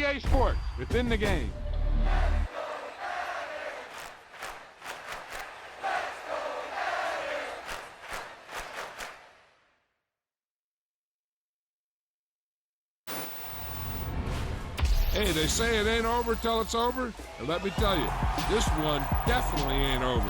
EA Sports. It's in the game. Hey, they say it ain't over till it's over. And let me tell you, this one definitely ain't over.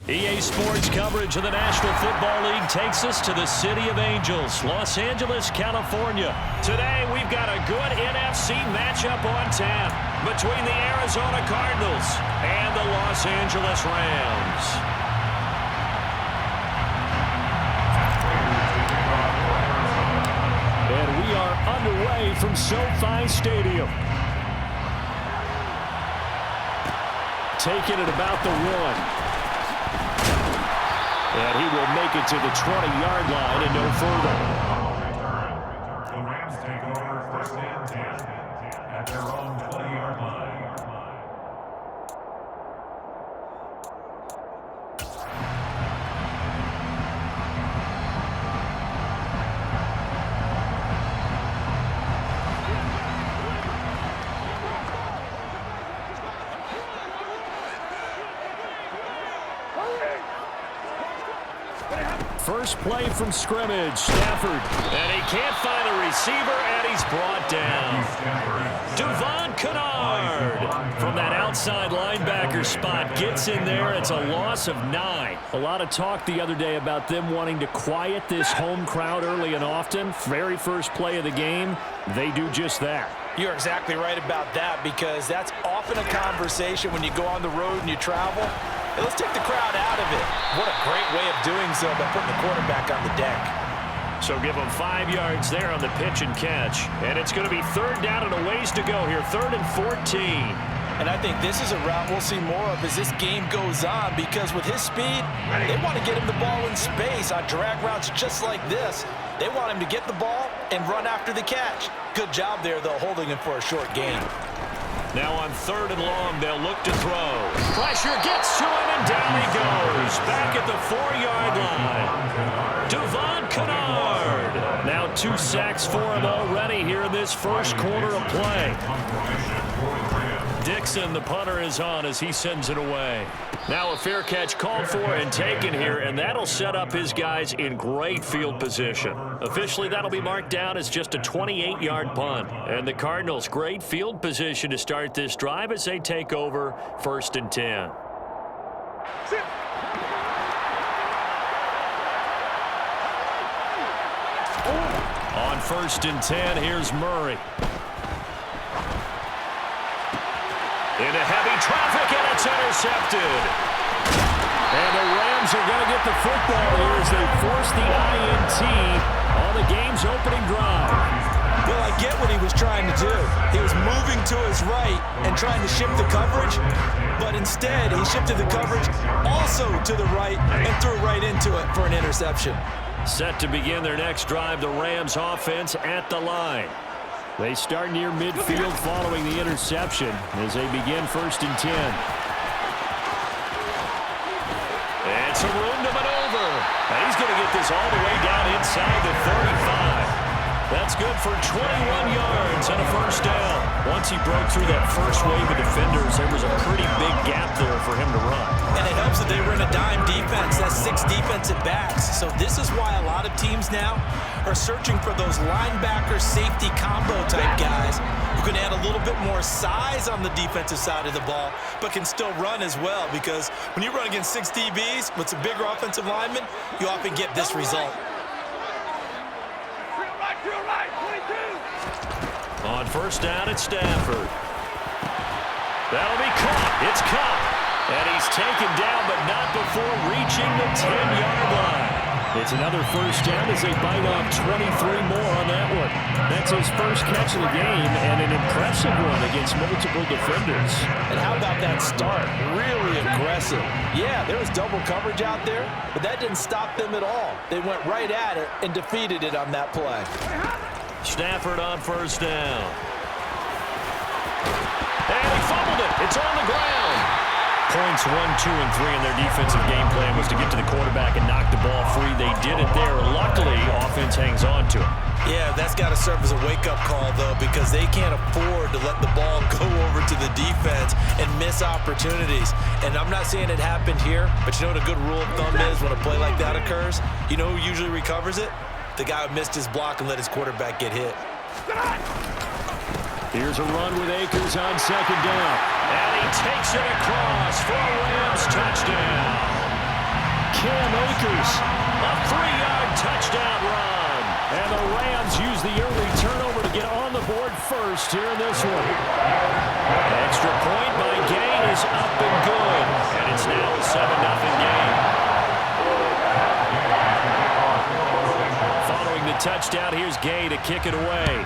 EA Sports coverage of the National Football League takes us to the City of Angels, Los Angeles, California. Today, we've got a good NFC matchup on tap between the Arizona Cardinals and the Los Angeles Rams. And we are underway from SoFi Stadium. Taking it about the 1. And he will make it to the 20-yard line and no further. The Rams take over first and 10 at their own 20-yard line. First play from scrimmage, Stafford. And he can't find a receiver, and he's brought down. Devon Kennard from that outside linebacker spot gets in there. It's a loss of 9. A lot of talk the other day about them wanting to quiet this home crowd early and often. Very first play of the game, they do just that. You're exactly right about that, because that's often a conversation when you go on the road and you travel. Hey, let's take the crowd out of it. What a great way of doing so by putting the quarterback on the deck. So give him 5 yards there on the pitch and catch. And it's going to be third down and a ways to go here, 3rd and 14. And I think this is a route we'll see more of as this game goes on, because with his speed, they want to get him the ball in space on drag routes just like this. They want him to get the ball and run after the catch. Good job there, though, holding him for a short gain. Now on 3rd and long, they'll look to throw. Pressure gets to him, and down he goes. Back at the 4-yard line. Devon Kennard. Now 2 sacks for him already here in this first quarter of play. Dixon, the punter, is on as he sends it away. Now a fair catch called for and taken here, and that'll set up his guys in great field position. Officially, that'll be marked down as just a 28-yard punt. And the Cardinals, great field position to start this drive as they take over 1st and 10. On 1st and 10, here's Murray. Into heavy traffic, and it's intercepted. And the Rams are going to get the football here as they force the INT on the game's opening drive. Well, I get what he was trying to do. He was moving to his right and trying to shift the coverage, but instead he shifted the coverage also to the right and threw right into it for an interception. Set to begin their next drive, the Rams offense at the line. They start near midfield following the interception as they begin 1st and 10. And some room to maneuver. And he's going to get this all the way down inside the 35. That's good for 21 yards and a first down. Once he broke through that first wave of defenders, there was a pretty big gap there for him to run. And it helps that they were in a dime defense. That's 6 defensive backs. So this is why a lot of teams now are searching for those linebacker safety combo type guys who can add a little bit more size on the defensive side of the ball, but can still run as well. Because when you run against 6 DBs with some bigger offensive linemen, you often get this result. On first down, it's Stafford. That'll be caught. It's caught. And he's taken down, but not before reaching the 10-yard line. It's another first down as they bite off 23 more on that one. That's his first catch of the game, and an impressive one against multiple defenders. And how about that start? Really aggressive. Yeah, there was double coverage out there, but that didn't stop them at all. They went right at it and defeated it on that play. Stafford on first down. And he fumbled it. It's on the ground. Points 1, 2, and 3 in their defensive game plan was to get to the quarterback and knock the ball free. They did it there. Luckily, offense hangs on to it. Yeah, that's got to serve as a wake-up call, though, because they can't afford to let the ball go over to the defense and miss opportunities. And I'm not saying it happened here, but you know what a good rule of thumb is when a play like that occurs? You know who usually recovers it? The guy who missed his block and let his quarterback get hit. Here's a run with Akers on second down. And he takes it across for a Rams touchdown. Cam Akers, a 3-yard touchdown run. And the Rams use the early turnover to get on the board first here in this one. Extra point by Gain is up and good. And it's now a 7-0 game. Following the touchdown, here's Gay to kick it away.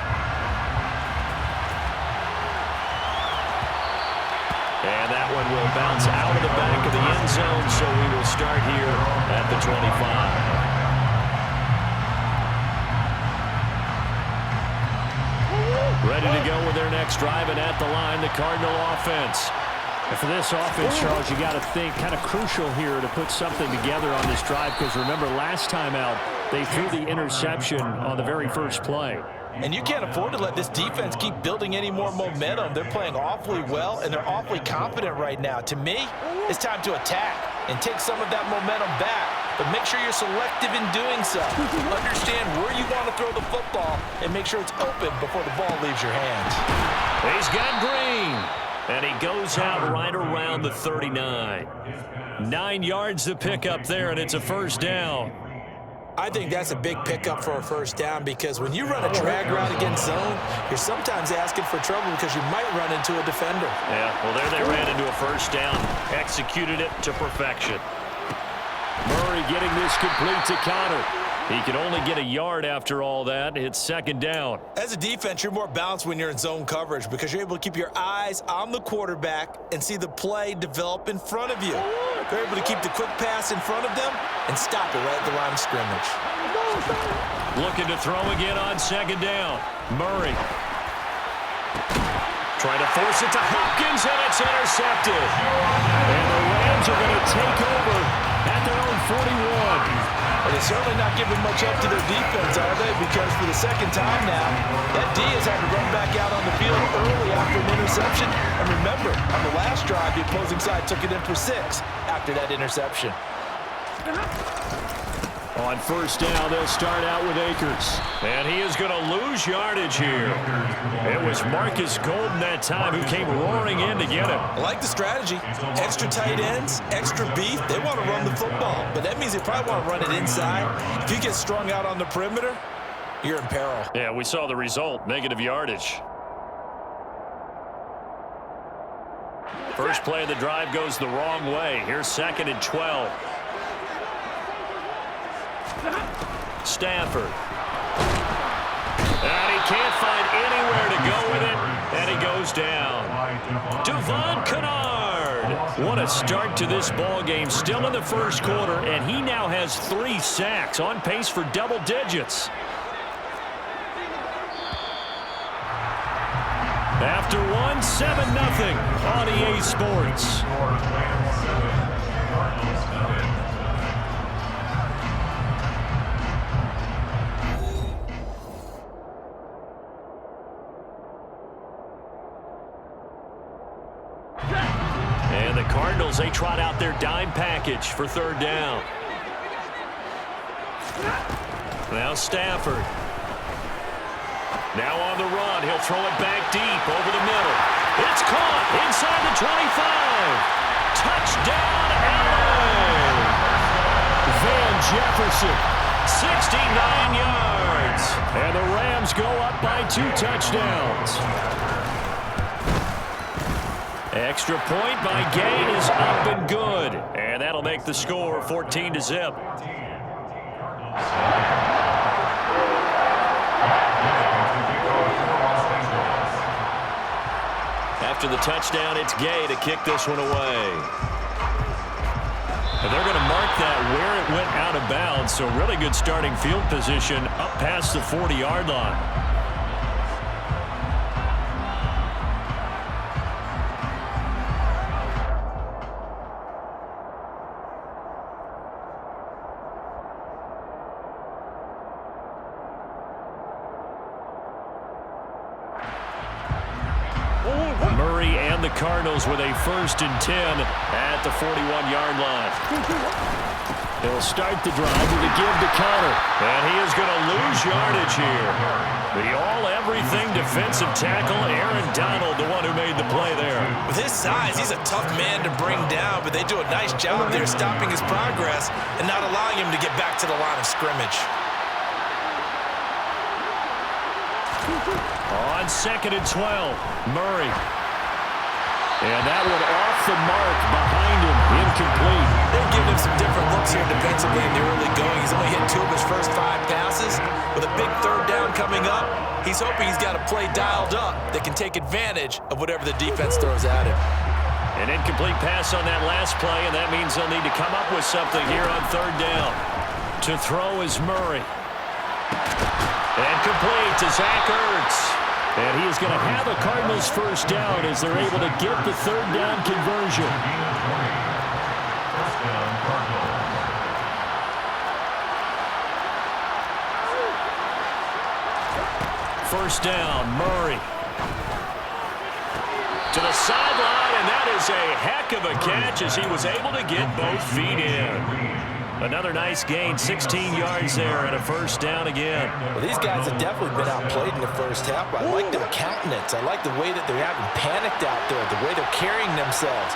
And that one will bounce out of the back of the end zone, so we will start here at the 25. Ready to go with their next drive, and at the line, the Cardinal offense. And for this offense, Charles, you got to think kind of crucial here to put something together on this drive, because remember last time out, they threw the interception on the very first play. And you can't afford to let this defense keep building any more momentum. They're playing awfully well, and they're awfully confident right now. To me, it's time to attack and take some of that momentum back, but make sure you're selective in doing so. Understand where you want to throw the football and make sure it's open before the ball leaves your hands. He's got Green, and he goes out right around the 39. 9 yards to pick up there, and it's a first down. I think that's a big pickup for a first down, because when you run a drag route against zone, you're sometimes asking for trouble because you might run into a defender. Yeah, well, there they ran into a first down, executed it to perfection. Murray getting this complete to Connor. He can only get a yard after all that. It's second down. As a defense, you're more balanced when you're in zone coverage because you're able to keep your eyes on the quarterback and see the play develop in front of you. You're able to keep the quick pass in front of them and stop it right at the line of scrimmage. Looking to throw again on second down. Murray trying to force it to Hopkins, and it's intercepted. And the Rams are going to take over at their own 41. Well, they're certainly not giving much up to their defense, are they? Because for the second time now, that D has had to run back out on the field early after an interception. And remember, on the last drive, the opposing side took it in for 6 after that interception. On first down, they'll start out with Akers. And he is going to lose yardage here. It was Marcus Golden that time who came roaring in to get him. I like the strategy. Extra tight ends, extra beef. They want to run the football, but that means they probably want to run it inside. If you get strung out on the perimeter, you're in peril. Yeah, we saw the result, negative yardage. First play of the drive goes the wrong way. Here's second and 12. Stafford. And he can't find anywhere to go with it, and he goes down. Devon Kennard. What a start to this ball game. Still in the first quarter, and he now has 3 sacks, on pace for double digits. After one, 7-0 on EA Sports. the Cardinals, they trot out their dime package for third down. Now Stafford. Now on the run. He'll throw it back deep over the middle. It's caught inside the 25. Touchdown, LA! Van Jefferson. 69 yards. And the Rams go up by 2 touchdowns. Extra point by Gain is up and good. And that'll make the score 14-0. After the touchdown, it's Gay to kick this one away. And they're going to mark that where it went out of bounds, so really good starting field position up past the 40-yard line. Murray and the Cardinals with a 1st and 10 at the 41-yard line. He'll start the drive with a give to Connor. And he is going to lose yardage here. The all-everything defensive tackle, Aaron Donald, the one who made the play there. With his size, he's a tough man to bring down, but they do a nice job there stopping his progress and not allowing him to get back to the line of scrimmage. On 2nd and 12, Murray. And that one off the mark behind him, incomplete. They've given him some different looks here defensively in the early going. He's only hit 2 of his first 5 passes. With a big 3rd down coming up, he's hoping he's got a play dialed up that can take advantage of whatever the defense throws at him. An incomplete pass on that last play, and that means they'll need to come up with something here on 3rd down. To throw is Murray. And complete to Zach Ertz. And he is going to have a Cardinals 1st down as they're able to get the 3rd down conversion. First down, Murray. To the sideline, and that is a heck of a catch as he was able to get both feet in. Another nice gain, 16 yards there, and a 1st down again. Well, these guys have definitely been outplayed in the first half, but I like their countenance. I like the way that they're having panicked out there, the way they're carrying themselves.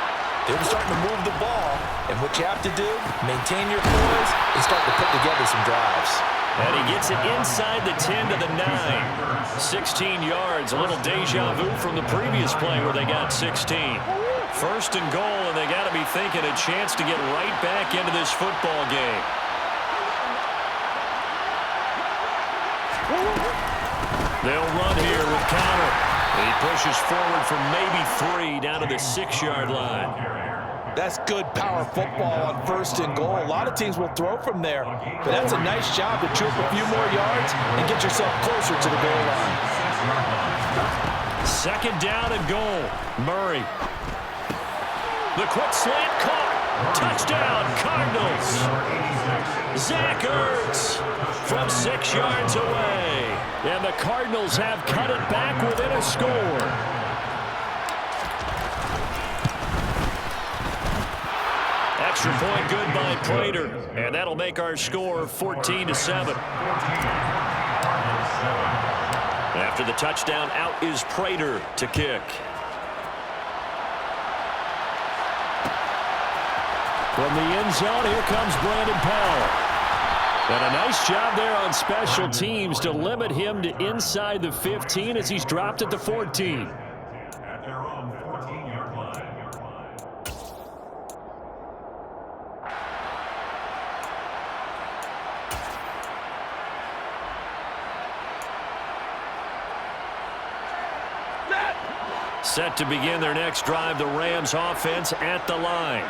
They're starting to move the ball, and what you have to do, maintain your poise and start to put together some drives. And he gets it inside the 10 to the 9. 16 yards, a little deja vu from the previous play where they got 16. 1st and goal, and they got to be thinking a chance to get right back into this football game. They'll run here with Connor. He pushes forward for maybe 3 down to the 6-yard line. That's good power football on 1st and goal. A lot of teams will throw from there, but that's a nice job to troop a few more yards and get yourself closer to the goal line. 2nd down and goal. Murray. The quick slant caught. Touchdown, Cardinals. Zach Ertz from 6 yards away. And the Cardinals have cut it back within a score. Extra point good by Prater. And that'll make our score 14-7. After the touchdown, out is Prater to kick. From the end zone, here comes Brandon Powell. And a nice job there on special teams to limit him to inside the 15 as he's dropped at the 14. At their own 14-yard line. Set to begin their next drive, the Rams offense at the line.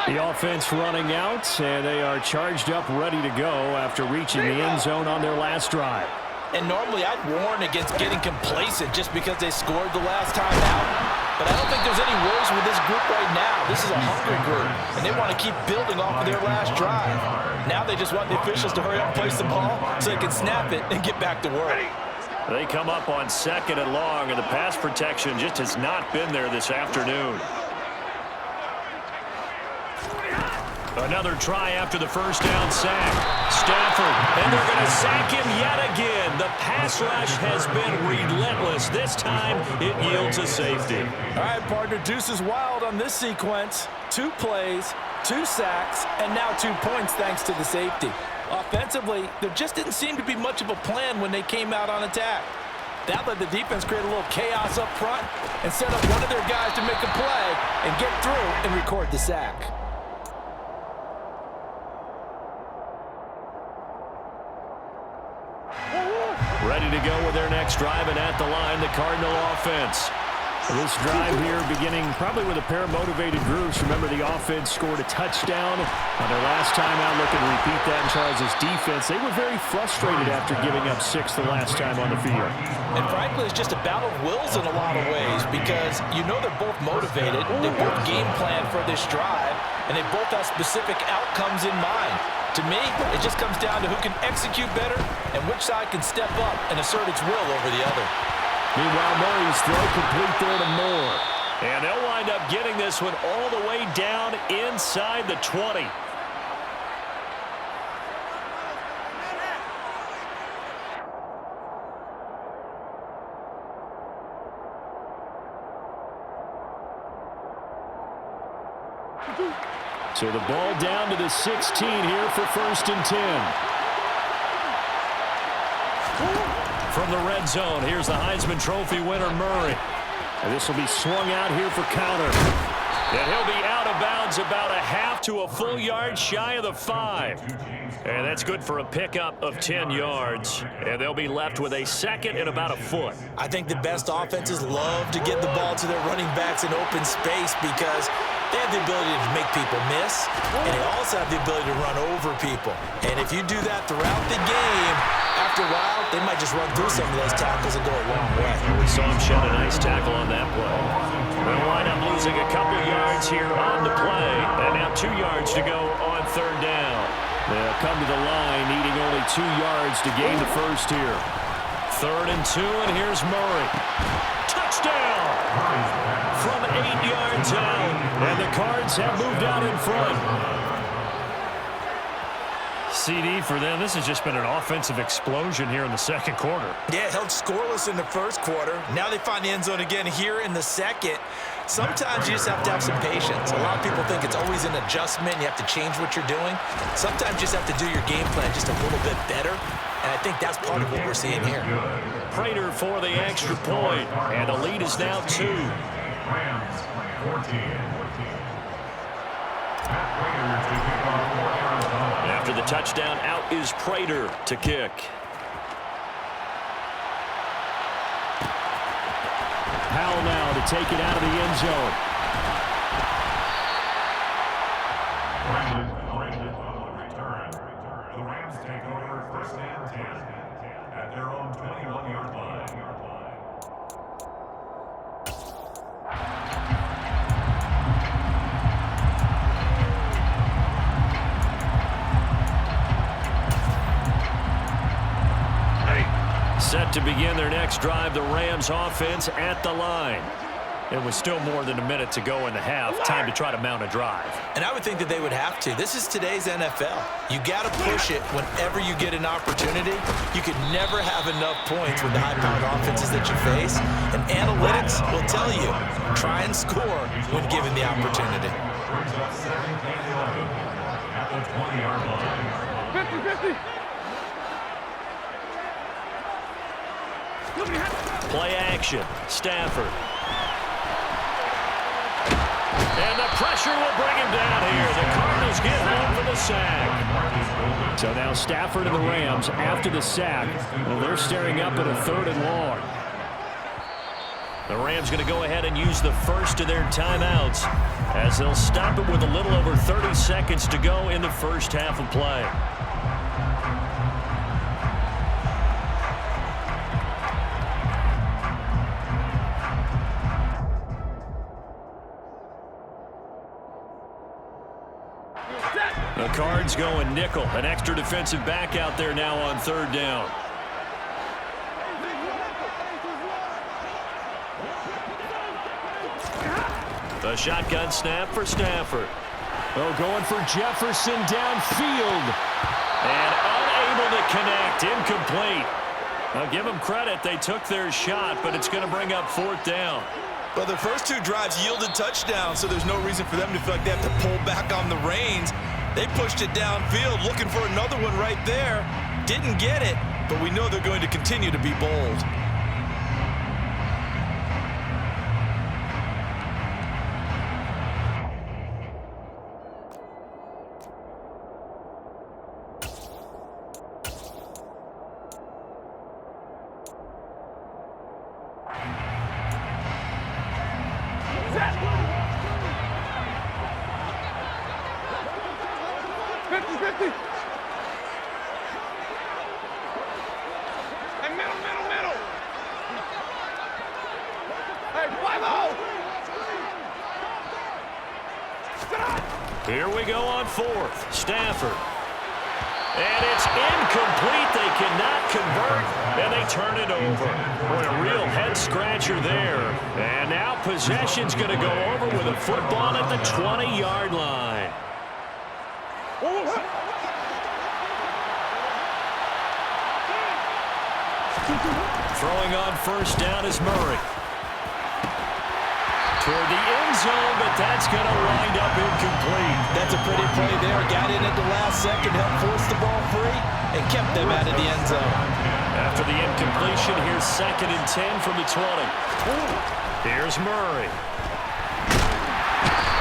The offense running out, and they are charged up, ready to go after reaching the end zone on their last drive. And normally I'd warn against getting complacent just because they scored the last time out. But I don't think there's any worries with this group right now. This is a hungry group, and they want to keep building off of their last drive. Now they just want the officials to hurry up and place the ball so they can snap it and get back to work. They come up on 2nd and long, and the pass protection just has not been there this afternoon. Another try after the first down sack. Stafford, and they're going to sack him yet again. The pass rush has been relentless. This time, it yields a safety. All right, partner, deuce is wild on this sequence. 2 plays, 2 sacks, and now 2 points thanks to the safety. Offensively, there just didn't seem to be much of a plan when they came out on attack. That let the defense create a little chaos up front and set up one of their guys to make a play and get through and record the sack. Ready to go with their next drive, and at the line, the Cardinal offense. This drive here beginning probably with a pair of motivated groups. Remember, the offense scored a touchdown on their last time out. Looking to repeat that in Charles' defense. They were very frustrated after giving up 6 the last time on the field. And frankly, it's just a battle of wills in a lot of ways because you know they're both motivated. They both game plan for this drive, and they both have specific outcomes in mind. To me, it just comes down to who can execute better and which side can step up and assert its will over the other. Meanwhile, Murray's throw complete there to Moore. And they'll wind up getting this one all the way down inside the 20. So the ball down to the 16 here for 1st and 10. From the red zone, here's the Heisman Trophy winner, Murray. And this will be swung out here for counter. And he'll be out of bounds about a half to a full yard shy of the 5. And that's good for a pickup of 10 yards. And they'll be left with a 2nd and about a foot. I think the best offenses love to get the ball to their running backs in open space because they have the ability to make people miss, and they also have the ability to run over people. And if you do that throughout the game, after a while, they might just run through some of those tackles and go a long way. We saw him shed a nice tackle on that play. They'll wind up losing a couple yards here on the play, and now 2 yards to go on 3rd down. They'll come to the line, needing only 2 yards to gain the first here. 3rd and 2, and here's Murray. Touchdown! From 8 yards out, and the Cards have moved out in front. CD for them. This has just been an offensive explosion here in the 2nd quarter. Yeah, held scoreless in the 1st quarter. Now they find the end zone again here in the 2nd. Sometimes you just have to have some patience. A lot of people think it's always an adjustment. You have to change what you're doing. Sometimes you just have to do your game plan just a little bit better. And I think that's part of what we're seeing here. Prater for the extra point, and the lead is now 2. Rams 14. After the touchdown, out is Prater to kick. Powell now to take it out of the end zone. Return. The Rams take over 1st and 10 at their own 21-yard line. Set to begin their next drive, the Rams offense at the line. It was still more than a minute to go in the half. Time to try to mount a drive. And I would think that they would have to. This is today's NFL. You got to push it whenever you get an opportunity. You could never have enough points with the high-powered offenses that you face. And analytics will tell you, try and score when given the opportunity. Brings up 2nd and 11 at the 20-yard line. 50-50. Play action. Stafford. And the pressure will bring him down here. The Cardinals get home for the sack. So now Stafford and the Rams after the sack. Well, they're staring up at a 3rd and long. The Rams going to go ahead and use the first of their timeouts as they'll stop it with a little over 30 seconds to go in the first half of play. The Cards going nickel. An extra defensive back out there now on 3rd down. The shotgun snap for Stafford. Oh, going for Jefferson downfield. And unable to connect. Incomplete. Now, give them credit. They took their shot, but it's going to bring up 4th down. Well, the first 2 drives yielded touchdowns, so there's no reason for them to feel like they have to pull back on the reins. They pushed it downfield, looking for another one right there. Didn't get it, but we know they're going to continue to be bold. Here we go on 4th. Stafford. And it's incomplete. They cannot convert, and they turn it over. Boy, a real head-scratcher there. And now possession's going to go over with a football at the 20-yard line. Throwing on 1st down is Murray. Toward the end zone, but that's going to wind up incomplete. That's a pretty play there. Got in at the last second, helped force the ball free, and kept them out of the end zone. After the incompletion, here's 2nd and 10 from the 20. Here's Murray.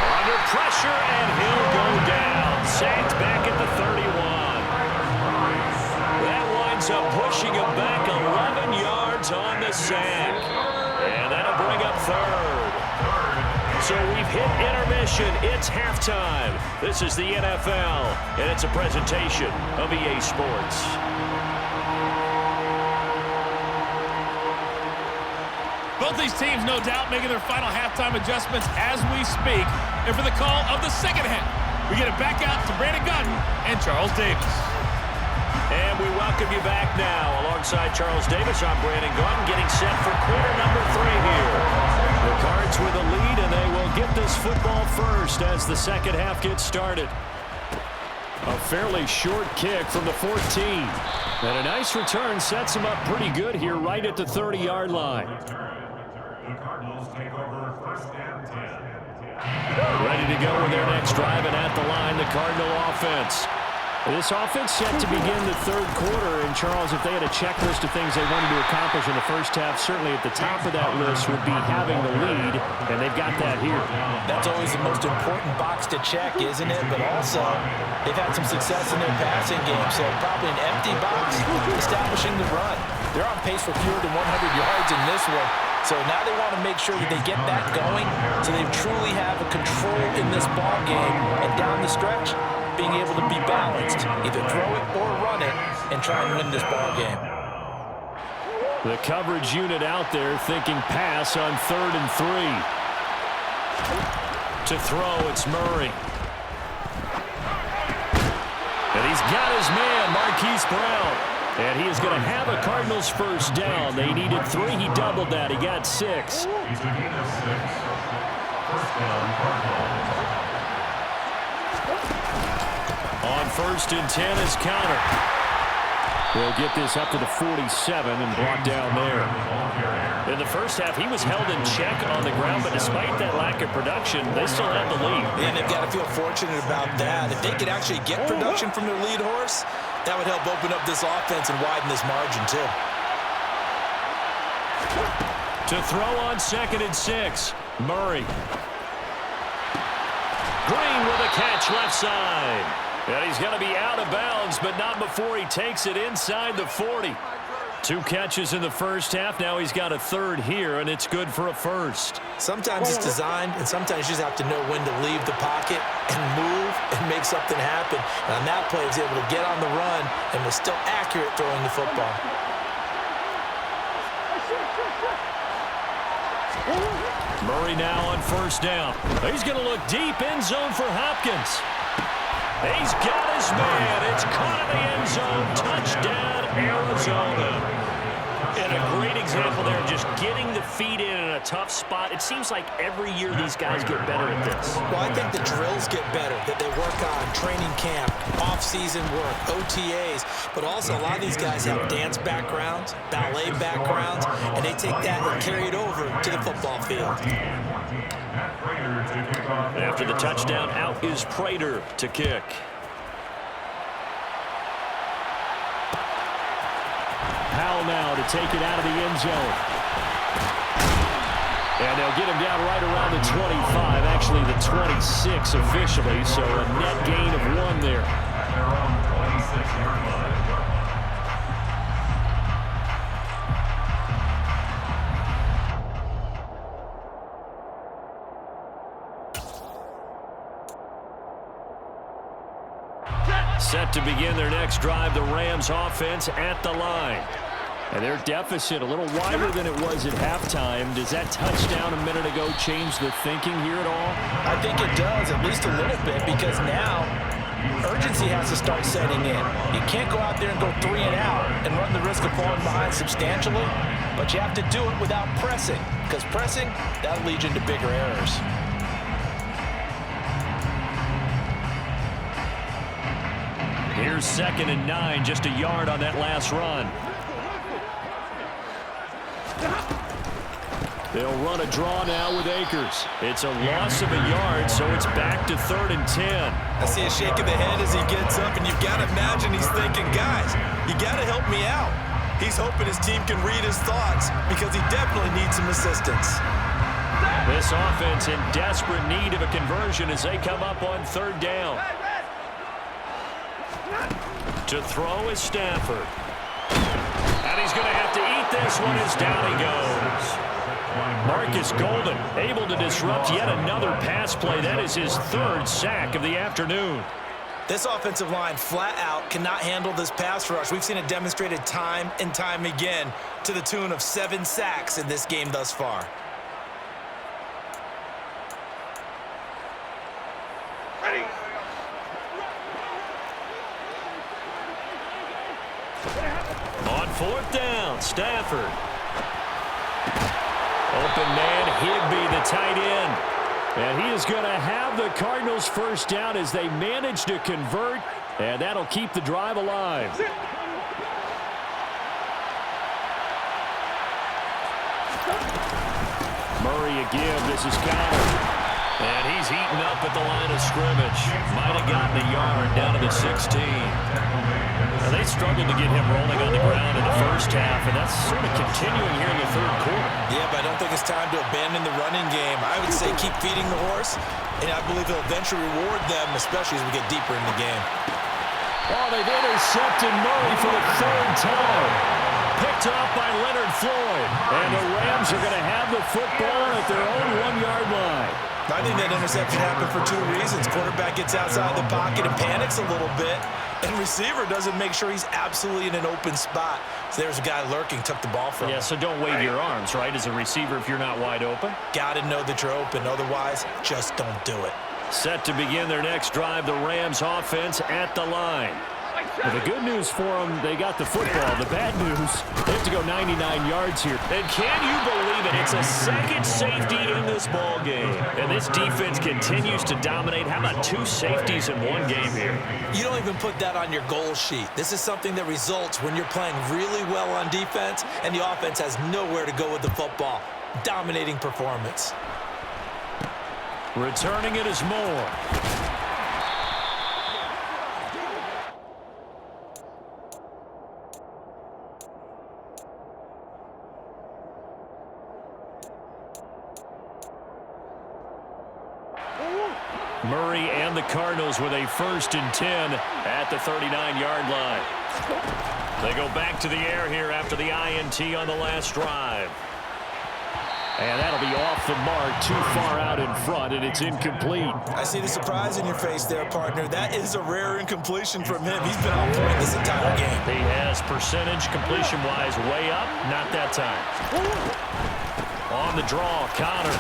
Under pressure, and he'll go down. Sacked back at the 31. That winds up pushing him back 11 yards on the sack. And that'll bring up 3rd. So we've hit intermission. It's halftime. This is the NFL, and it's a presentation of EA Sports. Both these teams, no doubt, making their final halftime adjustments as we speak. And for the call of the second half, we get it back out to Brandon Gordon and Charles Davis. And we welcome you back now. Alongside Charles Davis, I'm Brandon Gordon, getting set for quarter number 3 here. The Cards with a lead, and they will get this football first as the second half gets started. A fairly short kick from the 14. And a nice return sets him up pretty good here right at the 30-yard line. The Cardinals take over 1st and 10. Ready to go with their next drive, and at the line, the Cardinal offense. This offense set to begin the 3rd quarter, and Charles, if they had a checklist of things they wanted to accomplish in the first half, certainly at the top of that list would be having the lead, and they've got that here. That's always the most important box to check, isn't it? But also, they've had some success in their passing game, so probably an empty box establishing the run. They're on pace for fewer than 100 yards in this one, so now they want to make sure that they get that going so they truly have a control in this ball game, and down the stretch, being able to be balanced, either throw it or run it, and try and win this ball game. The coverage unit out there thinking pass on 3rd and 3. To throw, it's Murray. And he's got his man, Marquise Brown. And he is going to have a Cardinals first down. They needed 3. He doubled that. He got 6. He's a gain of 6. 1st down, Cardinals. On 1st and 10 is Counter. They'll get this up to the 47 and brought down there. In the first half, he was held in check on the ground, but despite that lack of production, they still have the lead. And they've got to feel fortunate about that. If they could actually get production from their lead horse, that would help open up this offense and widen this margin, too. To throw on 2nd and 6, Murray. Green with a catch left side. And he's going to be out of bounds, but not before he takes it inside the 40. 2 catches in the first half. Now he's got a 3rd here, and it's good for a first. Sometimes it's designed, and sometimes you just have to know when to leave the pocket and move and make something happen. And on that play, he was able to get on the run and was still accurate throwing the football. Murray now on 1st down. He's going to look deep end zone for Hopkins. He's got his man. It's caught in the end zone. Touchdown, Arizona. And a great example there of just getting the feet in a tough spot. It seems like every year these guys get better at this. Well, I think the drills get better, that they work on training camp, off-season work, OTAs, but also a lot of these guys have dance backgrounds, ballet backgrounds, and they take that and carry it over to the football field. After the touchdown, out is Prater to kick. Powell now to take it out of the end zone. And they'll get him down right around the 25, actually the 26 officially, so a net gain of 1 there. At their own 26-yard line. Set to begin their next drive, the Rams offense at the line. And their deficit a little wider than it was at halftime. Does that touchdown a minute ago change the thinking here at all? I think it does, at least a little bit, because now urgency has to start setting in. You can't go out there and go 3 and out and run the risk of falling behind substantially, but you have to do it without pressing, because pressing, that'll lead you into bigger errors. Here's 2nd and 9, just a yard on that last run. They'll run a draw now with Akers. It's a loss of a yard, so it's back to 3rd and 10. I see a shake of the head as he gets up, and you've got to imagine he's thinking, guys, you got to help me out. He's hoping his team can read his thoughts because he definitely needs some assistance. This offense in desperate need of a conversion as they come up on 3rd down. To throw is Stafford. And he's going to have to eat this one as down he goes. Marcus Golden able to disrupt yet another pass play. That is his 3rd sack of the afternoon. This offensive line flat out cannot handle this pass rush. We've seen it demonstrated time and time again to the tune of 7 sacks in this game thus far. On 4th down, Stafford. Open man, Higbee, the tight end. And he is going to have the Cardinals' 1st down as they manage to convert, and that'll keep the drive alive. Murray again, this is Connor. And he's eaten up at the line of scrimmage. Might have gotten a yard down to the 16. Now, they struggled to get him rolling on the ground in the 1st half, and that's sort of continuing here in the 3rd quarter. Yeah, but I don't think it's time to abandon the running game. I would say keep feeding the horse, and I believe he'll eventually reward them, especially as we get deeper in the game. Oh, they've intercepted Murray for the 3rd time. Picked off by Leonard Floyd. And the Rams are going to have the football at their own 1-yard line. I think that interception happened for 2 reasons. Quarterback gets outside the pocket and panics a little bit, and receiver doesn't make sure he's absolutely in an open spot. So there's a guy lurking, took the ball from him. Yeah, so don't wave your arms, right, as a receiver if you're not wide open. Got to know that you're open. Otherwise, just don't do it. Set to begin their next drive, the Rams offense at the line. Well, the good news for them, they got the football. The bad news, they have to go 99 yards here. And can you believe it? It's a 2nd safety in this ball game. And this defense continues to dominate. How about 2 safeties in 1 game here? You don't even put that on your goal sheet. This is something that results when you're playing really well on defense and the offense has nowhere to go with the football. Dominating performance. Returning it is Moore. Murray and the Cardinals with a 1st and 10 at the 39-yard line. They go back to the air here after the INT on the last drive. And that'll be off the mark, too far out in front, and it's incomplete. I see the surprise in your face there, partner. That is a rare incompletion from him. He's been on point this entire game. He has percentage completion-wise way up, not that time. On the draw, Connor.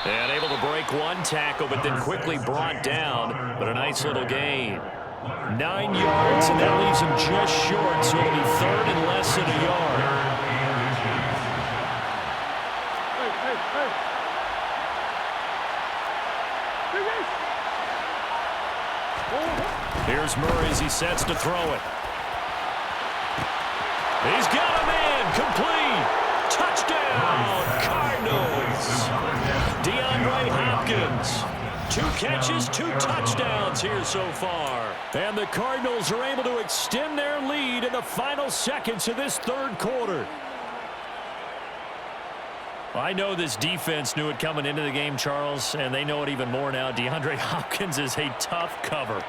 And able to break 1 tackle, but then quickly brought down. But a nice little gain. 9 yards, and that leaves him just short, so it'll be third and less than a yard. Here's Murray as he sets to throw it. He's got a man, complete. Touchdown, Cardinals. DeAndre Hopkins. 2 catches, 2 touchdowns here so far. And the Cardinals are able to extend their lead in the final seconds of this third quarter. I know this defense knew it coming into the game, Charles, and they know it even more now. DeAndre Hopkins is a tough cover.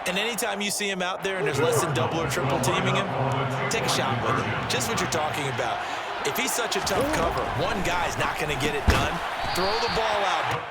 And anytime you see him out there and there's less than double or triple teaming him, take a shot with him. Just what you're talking about. If he's such a tough cover, one guy's not going to get it done. Throw the ball out.